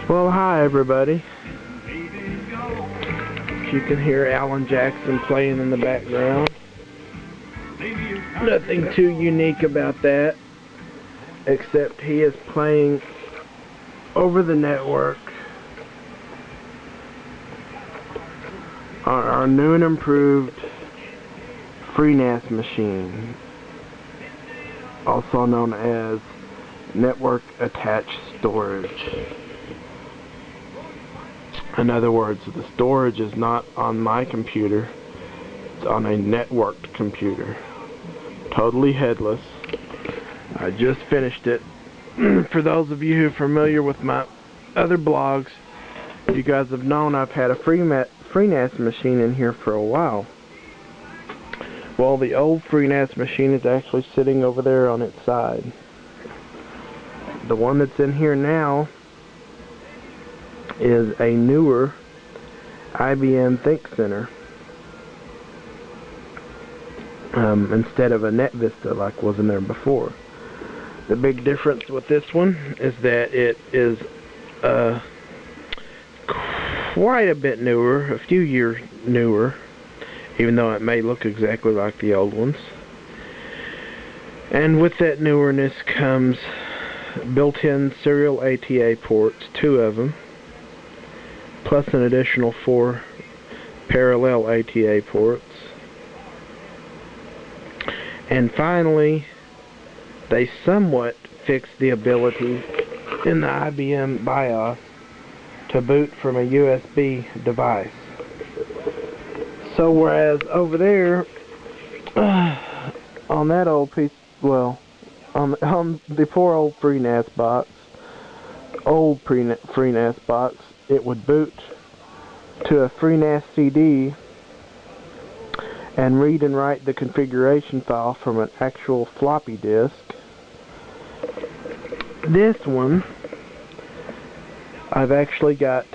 Well, hi everybody. You can hear Alan Jackson playing in the background. Nothing too unique about that, except he is playing over the network on our new and improved FreeNAS machine, also known as network attached storage. In other words, the storage is not on my computer, it's on a networked computer. Totally headless. I just finished it. For those of you who are familiar with my other blogs, you guys have known I've had a FreeNAS machine in here for a while. Well, the old FreeNAS machine is actually sitting over there on its side. The one that's in here now is a newer IBM ThinkCenter instead of a NetVista like was in there before. The big difference with this one is that it is quite a bit newer, a few years newer, even though it may look exactly like the old ones. And with that newness comes built-in serial ATA ports, 2 of them, plus an additional 4 parallel ATA ports. And finally, they somewhat fixed the ability in the IBM BIOS to boot from a USB device. So whereas over there, on that old piece, well, on the poor old FreeNAS box, FreeNAS box, it would boot to a FreeNAS CD and read and write the configuration file from an actual floppy disk. This one, I've actually got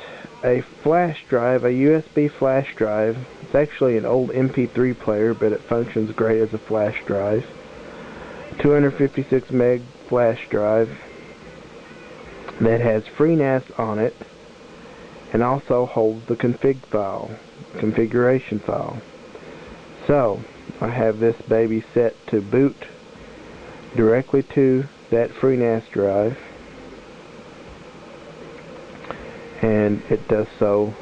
a flash drive, a USB flash drive. It's actually an old MP3 player, but it functions great as a flash drive. 256 meg flash drive that has FreeNAS on it and also holds the configuration file. So I have this baby set to boot directly to that FreeNAS drive, and it does so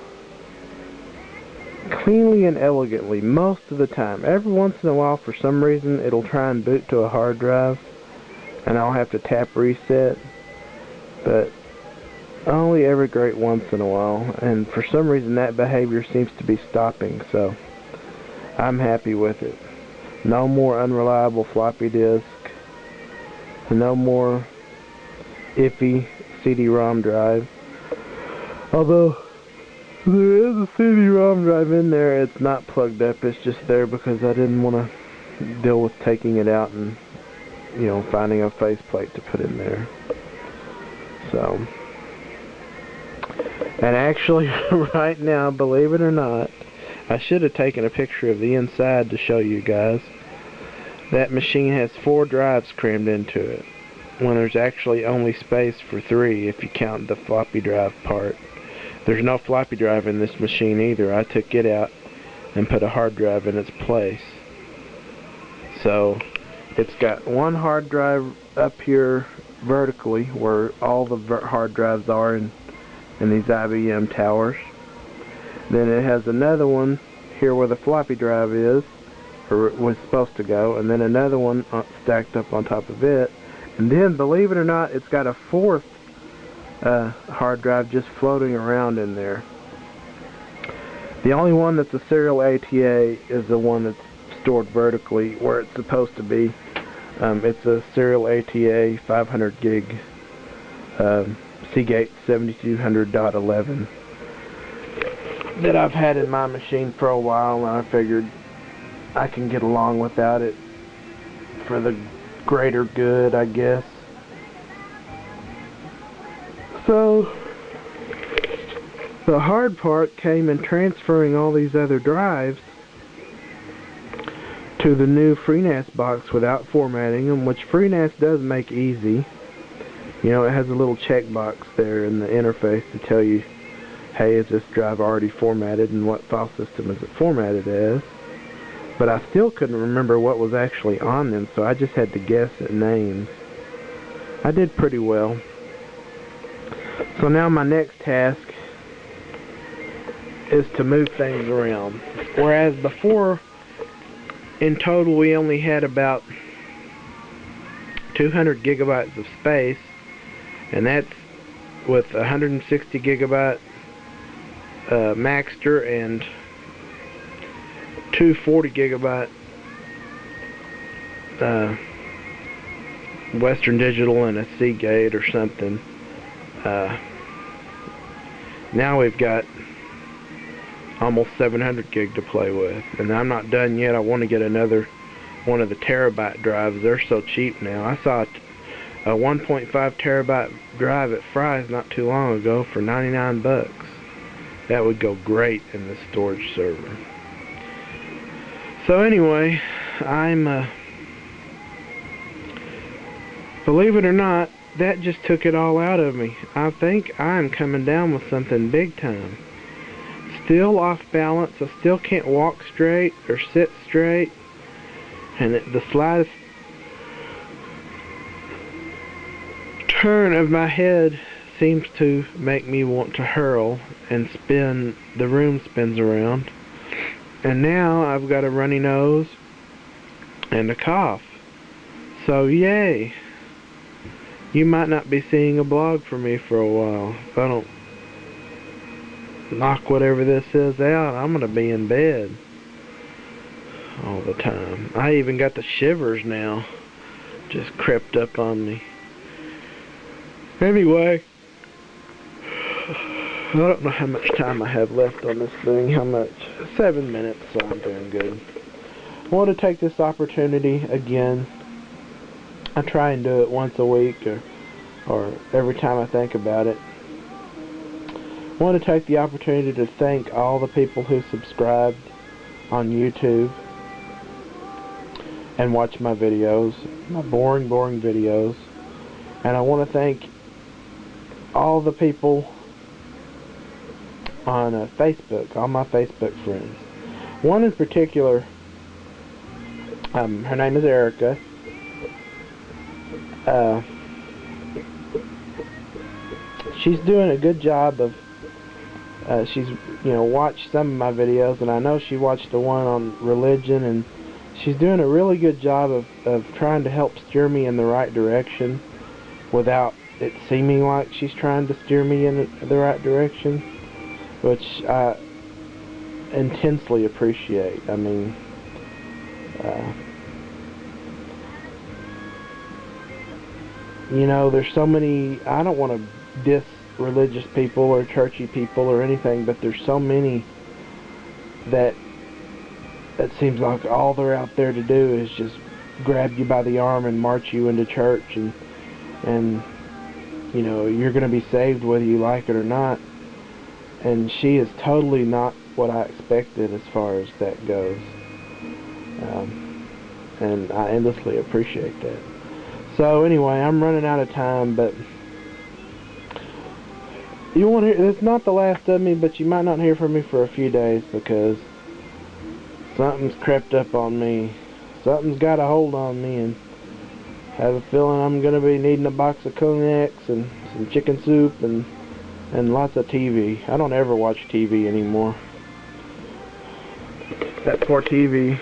cleanly and elegantly most of the time. Every once in a while, for some reason, it'll try and boot to a hard drive and I'll have to tap reset, but only every great once in a while, and for some reason that behavior seems to be stopping, so I'm happy with it. No more unreliable floppy disk, no more iffy CD-ROM drive. Although there is a CD-ROM drive in there, it's not plugged up, it's just there because I didn't want to deal with taking it out and, you know, finding a faceplate to put in there. So, and actually right now, believe it or not, I should have taken a picture of the inside to show you guys. That machine has 4 drives crammed into it, when there's actually only space for 3 if you count the floppy drive part. There's no floppy drive in this machine either. I took it out and put a hard drive in its place. So it's got one hard drive up here vertically where all the hard drives are in these IBM towers. Then it has another one here where the floppy drive is, or it was supposed to go, and then another one stacked up on top of it. And then, believe it or not, it's got a 4th hard drive just floating around in there. The only one that's a serial ATA is the one that's stored vertically where it's supposed to be. It's a serial ATA 500 gig Seagate 7200.11 that I've had in my machine for a while, and I figured I can get along without it for the greater good, I guess. So the hard part came in transferring all these other drives to the new FreeNAS box without formatting them, which FreeNAS does make easy. You know, it has a little checkbox there in the interface to tell you, hey, is this drive already formatted and what file system is it formatted as? But I still couldn't remember what was actually on them, so I just had to guess at names. I did pretty well. So now my next task is to move things around. Whereas before, in total, we only had about 200 gigabytes of space, and that's with 160 gigabyte Maxter and 240 gigabyte Western Digital and a Seagate or something. Now we've got almost 700 gig to play with, and I'm not done yet. I want to get another one of the terabyte drives. They're so cheap now. I saw a 1.5 terabyte drive at Fry's not too long ago for 99 bucks. That would go great in the storage server. So anyway, believe it or not, that just took it all out of me. I think I'm coming down with something big time. Still off balance. I still can't walk straight or sit straight. And the slightest turn of my head seems to make me want to hurl and spin. The room spins around. And now I've got a runny nose and a cough. So yay. You might not be seeing a blog from me for a while. If I don't knock whatever this is out, I'm going to be in bed all the time. I even got the shivers now. Just crept up on me. Anyway, I don't know how much time I have left on this thing. How much? 7 minutes, so I'm doing good. I want to take this opportunity again. I try and do it once a week or every time I think about it. I want to take the opportunity to thank all the people who subscribed on YouTube and watch my videos, my boring videos. And I want to thank all the people on Facebook, all my Facebook friends. One in particular, her name is Erica. She's doing a good job of, she's, watched some of my videos, and I know she watched the one on religion, and she's doing a really good job of trying to help steer me in the right direction without it seeming like she's trying to steer me in the right direction, which I intensely appreciate. I mean, there's so many, I don't want to diss religious people or churchy people or anything, but there's so many that it seems like all they're out there to do is just grab you by the arm and march you into church, and you're going to be saved whether you like it or not. And she is totally not what I expected as far as that goes. And I endlessly appreciate that. So anyway, I'm running out of time, but you won't hear, it's not the last of me, but you might not hear from me for a few days because something's crept up on me. Something's got a hold on me, and I have a feeling I'm going to be needing a box of cognacs and some chicken soup and lots of TV. I don't ever watch TV anymore. That poor TV,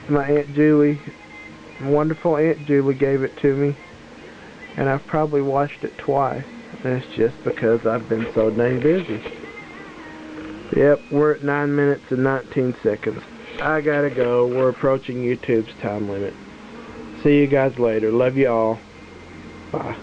my Aunt Julie, my wonderful Aunt Julie gave it to me, and I've probably watched it twice. And it's just because I've been so dang busy. Yep, we're at 9 minutes and 19 seconds. I gotta go. We're approaching YouTube's time limit. See you guys later. Love you all. Bye.